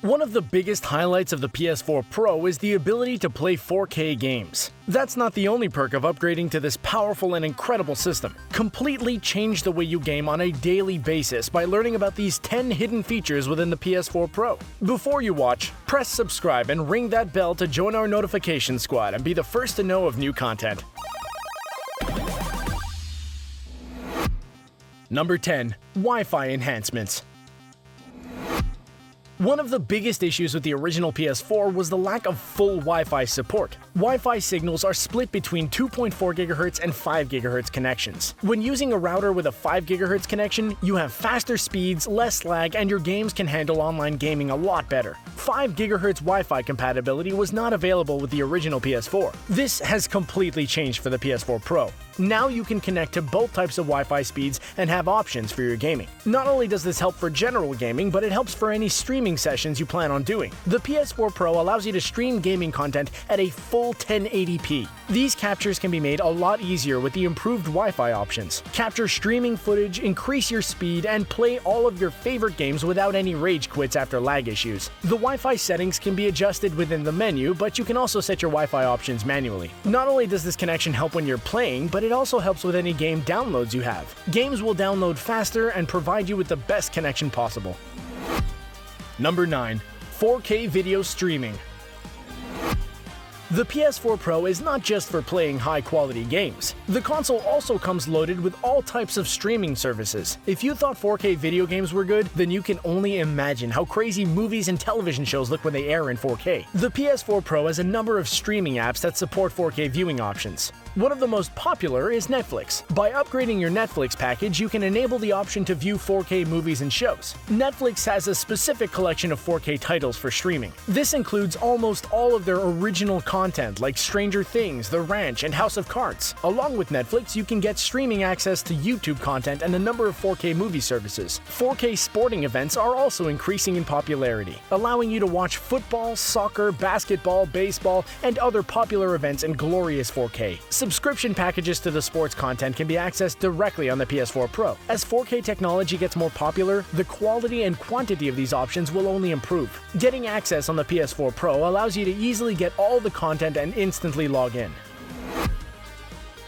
One of the biggest highlights of the PS4 Pro is the ability to play 4K games. That's not the only perk of upgrading to this powerful and incredible system. Completely change the way you game on a daily basis by learning about these 10 hidden features within the PS4 Pro. Before you watch, press subscribe and ring that bell to join our notification squad and be the first to know of new content. Number 10. Wi-Fi enhancements. One of the biggest issues with the original PS4 was the lack of full Wi-Fi support. Wi-Fi signals are split between 2.4 GHz and 5 GHz connections. When using a router with a 5 GHz connection, you have faster speeds, less lag, and your games can handle online gaming a lot better. 5 GHz Wi-Fi compatibility was not available with the original PS4. This has completely changed for the PS4 Pro. Now you can connect to both types of Wi-Fi speeds and have options for your gaming. Not only does this help for general gaming, but it helps for any streaming sessions you plan on doing. The PS4 Pro allows you to stream gaming content at a full 1080p. These captures can be made a lot easier with the improved Wi-Fi options. Capture streaming footage, increase your speed, and play all of your favorite games without any rage quits after lag issues. The Wi-Fi settings can be adjusted within the menu, but you can also set your Wi-Fi options manually. Not only does this connection help when you're playing, but it also helps with any game downloads you have. Games will download faster and provide you with the best connection possible. Number 9. 4K video streaming. The PS4 Pro is not just for playing high-quality games. The console also comes loaded with all types of streaming services. If you thought 4K video games were good, then you can only imagine how crazy movies and television shows look when they air in 4K. The PS4 Pro has a number of streaming apps that support 4K viewing options. One of the most popular is Netflix. By upgrading your Netflix package, you can enable the option to view 4K movies and shows. Netflix has a specific collection of 4K titles for streaming. This includes almost all of their original content like Stranger Things, The Ranch, and House of Cards. Along with Netflix, you can get streaming access to YouTube content and a number of 4K movie services. 4K sporting events are also increasing in popularity, allowing you to watch football, soccer, basketball, baseball, and other popular events in glorious 4K. Subscription packages to the sports content can be accessed directly on the PS4 Pro. As 4K technology gets more popular, the quality and quantity of these options will only improve. Getting access on the PS4 Pro allows you to easily get all the content and instantly log in.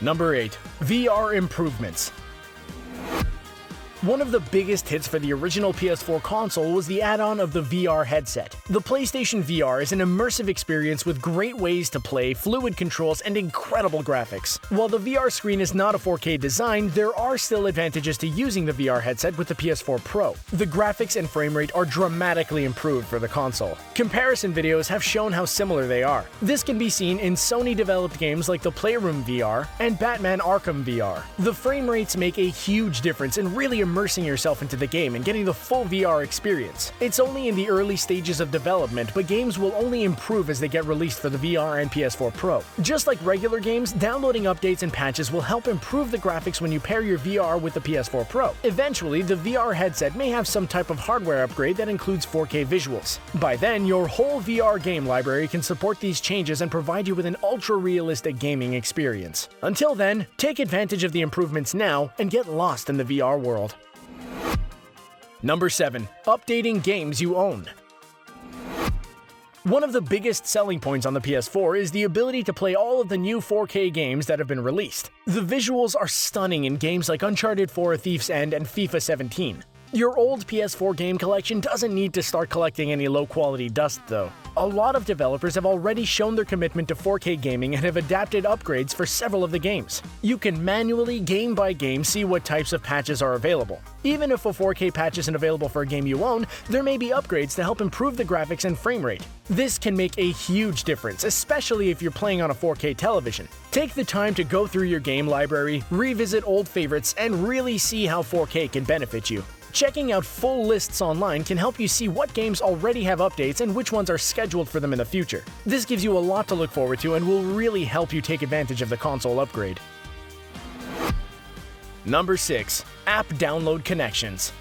Number 8. VR improvements. One of the biggest hits for the original PS4 console was the add-on of the VR headset. The PlayStation VR is an immersive experience with great ways to play, fluid controls, and incredible graphics. While the VR screen is not a 4K design, there are still advantages to using the VR headset with the PS4 Pro. The graphics and frame rate are dramatically improved for the console. Comparison videos have shown how similar they are. This can be seen in Sony-developed games like the Playroom VR and Batman Arkham VR. The frame rates make a huge difference in really immersing yourself into the game and getting the full VR experience. It's only in the early stages of development, but games will only improve as they get released for the VR and PS4 Pro. Just like regular games, downloading updates and patches will help improve the graphics when you pair your VR with the PS4 Pro. Eventually, the VR headset may have some type of hardware upgrade that includes 4K visuals. By then, your whole VR game library can support these changes and provide you with an ultra-realistic gaming experience. Until then, take advantage of the improvements now and get lost in the VR world. Number 7. Updating games you own. One of the biggest selling points on the PS4 is the ability to play all of the new 4K games that have been released. The visuals are stunning in games like Uncharted 4: A Thief's End and FIFA 17. Your old PS4 game collection doesn't need to start collecting any low-quality dust, though. A lot of developers have already shown their commitment to 4K gaming and have adapted upgrades for several of the games. You can manually, game by game, see what types of patches are available. Even if a 4K patch isn't available for a game you own, there may be upgrades to help improve the graphics and frame rate. This can make a huge difference, especially if you're playing on a 4K television. Take the time to go through your game library, revisit old favorites, and really see how 4K can benefit you. Checking out full lists online can help you see what games already have updates and which ones are scheduled for them in the future. This gives you a lot to look forward to and will really help you take advantage of the console upgrade. Number 6. App download connections.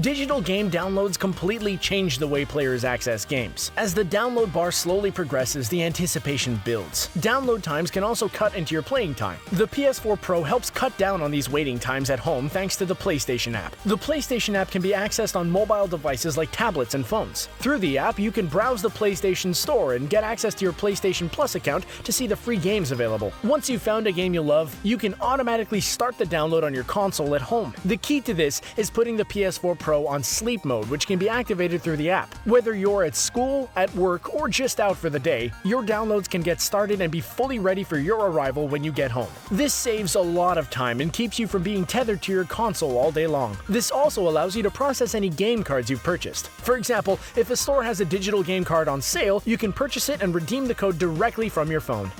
Digital game downloads completely change the way players access games. As the download bar slowly progresses, the anticipation builds. Download times can also cut into your playing time. The PS4 Pro helps cut down on these waiting times at home thanks to the PlayStation app. The PlayStation app can be accessed on mobile devices like tablets and phones. Through the app, you can browse the PlayStation Store and get access to your PlayStation Plus account to see the free games available. Once you've found a game you love, you can automatically start the download on your console at home. The key to this is putting the PS4 Pro on sleep mode, which can be activated through the app. Whether you're at school, at work, or just out for the day, your downloads can get started and be fully ready for your arrival when you get home. This saves a lot of time and keeps you from being tethered to your console all day long. This also allows you to process any game cards you've purchased. For example, if a store has a digital game card on sale, you can purchase it and redeem the code directly from your phone.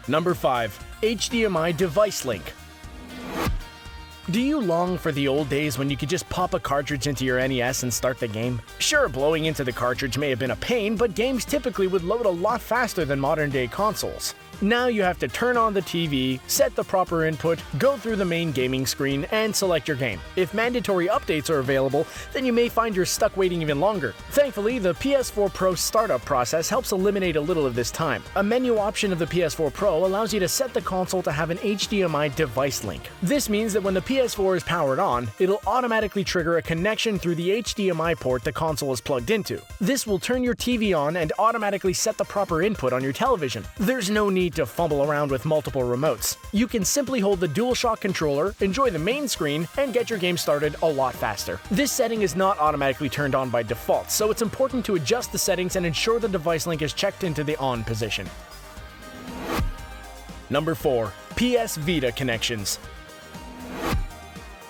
Number 5. HDMI device link. Do you long for the old days when you could just pop a cartridge into your NES and start the game? Sure, blowing into the cartridge may have been a pain, but games typically would load a lot faster than modern-day consoles. Now you have to turn on the TV, set the proper input, go through the main gaming screen, and select your game. If mandatory updates are available, then you may find you're stuck waiting even longer. Thankfully, the PS4 Pro startup process helps eliminate a little of this time. A menu option of the PS4 Pro allows you to set the console to have an HDMI device link. This means that when the PS4 is powered on, it'll automatically trigger a connection through the HDMI port the console is plugged into. This will turn your TV on and automatically set the proper input on your television. There's no need to fumble around with multiple remotes. You can simply hold the DualShock controller, enjoy the main screen, and get your game started a lot faster. This setting is not automatically turned on by default, so it's important to adjust the settings and ensure the device link is checked into the on position. Number 4. PS Vita connections.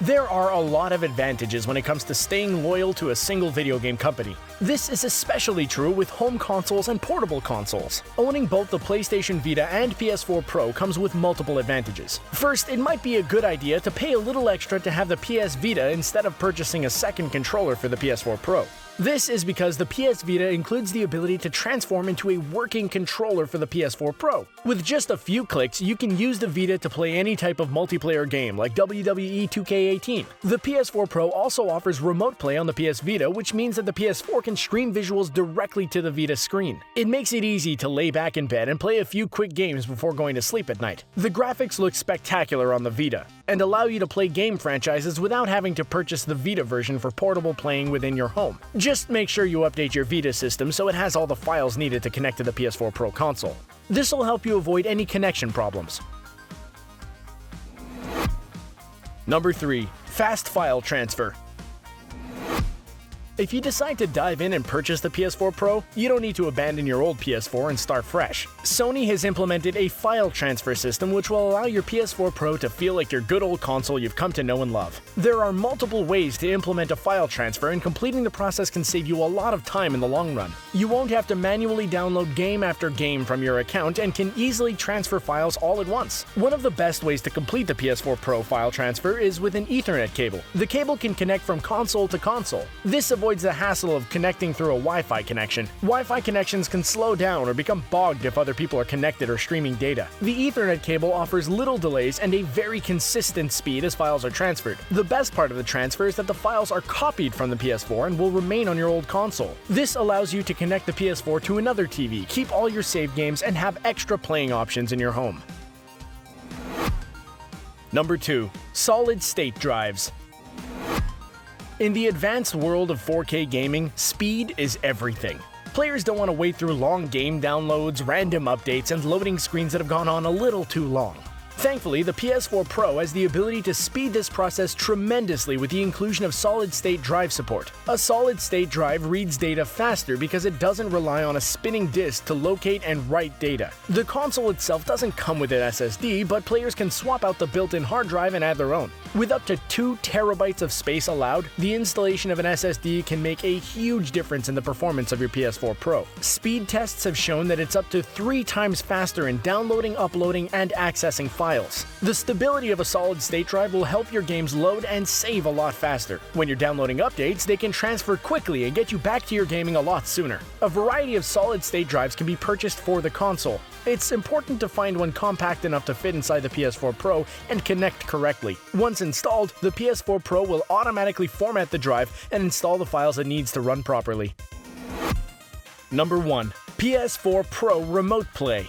There are a lot of advantages when it comes to staying loyal to a single video game company. This is especially true with home consoles and portable consoles. Owning both the PlayStation Vita and PS4 Pro comes with multiple advantages. First, it might be a good idea to pay a little extra to have the PS Vita instead of purchasing a second controller for the PS4 Pro. This is because the PS Vita includes the ability to transform into a working controller for the PS4 Pro. With just a few clicks, you can use the Vita to play any type of multiplayer game like WWE 2K18. The PS4 Pro also offers remote play on the PS Vita, which means that the PS4 can stream visuals directly to the Vita screen. It makes it easy to lay back in bed and play a few quick games before going to sleep at night. The graphics look spectacular on the Vita and allow you to play game franchises without having to purchase the Vita version for portable playing within your home. Just make sure you update your Vita system so it has all the files needed to connect to the PS4 Pro console. This will help you avoid any connection problems. Number 3. Fast file transfer. If you decide to dive in and purchase the PS4 Pro, you don't need to abandon your old PS4 and start fresh. Sony has implemented a file transfer system which will allow your PS4 Pro to feel like your good old console you've come to know and love. There are multiple ways to implement a file transfer, and completing the process can save you a lot of time in the long run. You won't have to manually download game after game from your account and can easily transfer files all at once. One of the best ways to complete the PS4 Pro file transfer is with an Ethernet cable. The cable can connect from console to console. This avoids the hassle of connecting through a Wi-Fi connection. Wi-Fi connections can slow down or become bogged if other people are connected or streaming data. The Ethernet cable offers little delays and a very consistent speed as files are transferred. The best part of the transfer is that the files are copied from the PS4 and will remain on your old console. This allows you to connect the PS4 to another TV, keep all your saved games, and have extra playing options in your home. Number 2. Solid-state drives. In the advanced world of 4K gaming, speed is everything. Players don't want to wait through long game downloads, random updates, and loading screens that have gone on a little too long. Thankfully, the PS4 Pro has the ability to speed this process tremendously with the inclusion of solid-state drive support. A solid-state drive reads data faster because it doesn't rely on a spinning disk to locate and write data. The console itself doesn't come with an SSD, but players can swap out the built-in hard drive and add their own. With up to 2 terabytes of space allowed, the installation of an SSD can make a huge difference in the performance of your PS4 Pro. Speed tests have shown that it's up to 3 times faster in downloading, uploading, and accessing files. The stability of a solid-state drive will help your games load and save a lot faster. When you're downloading updates, they can transfer quickly and get you back to your gaming a lot sooner. A variety of solid-state drives can be purchased for the console, It's important to find one compact enough to fit inside the PS4 Pro and connect correctly. Once installed, the PS4 Pro will automatically format the drive and install the files it needs to run properly. Number 1. PS4 Pro Remote Play.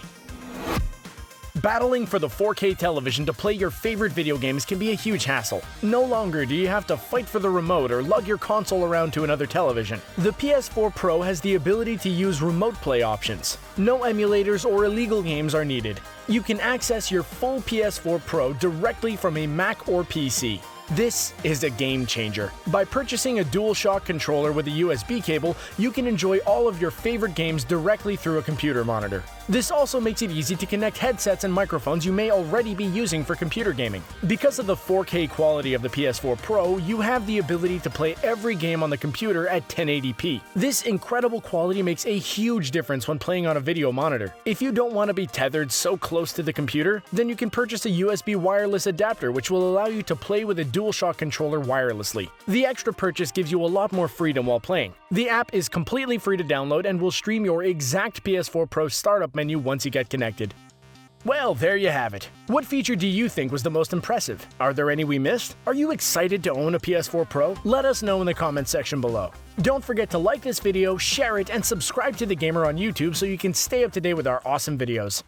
Battling for the 4K television to play your favorite video games can be a huge hassle. No longer do you have to fight for the remote or lug your console around to another television. The PS4 Pro has the ability to use remote play options. No emulators or illegal games are needed. You can access your full PS4 Pro directly from a Mac or PC. This is a game changer. By purchasing a DualShock controller with a USB cable, you can enjoy all of your favorite games directly through a computer monitor. This also makes it easy to connect headsets and microphones you may already be using for computer gaming. Because of the 4K quality of the PS4 Pro, you have the ability to play every game on the computer at 1080p. This incredible quality makes a huge difference when playing on a video monitor. If you don't want to be tethered so close to the computer, then you can purchase a USB wireless adapter which will allow you to play with a DualShock controller wirelessly. The extra purchase gives you a lot more freedom while playing. The app is completely free to download and will stream your exact PS4 Pro startup menu once you get connected. Well, there you have it. What feature do you think was the most impressive? Are there any we missed? Are you excited to own a PS4 Pro? Let us know in the comments section below. Don't forget to like this video, share it, and subscribe to The Gamer on YouTube so you can stay up to date with our awesome videos.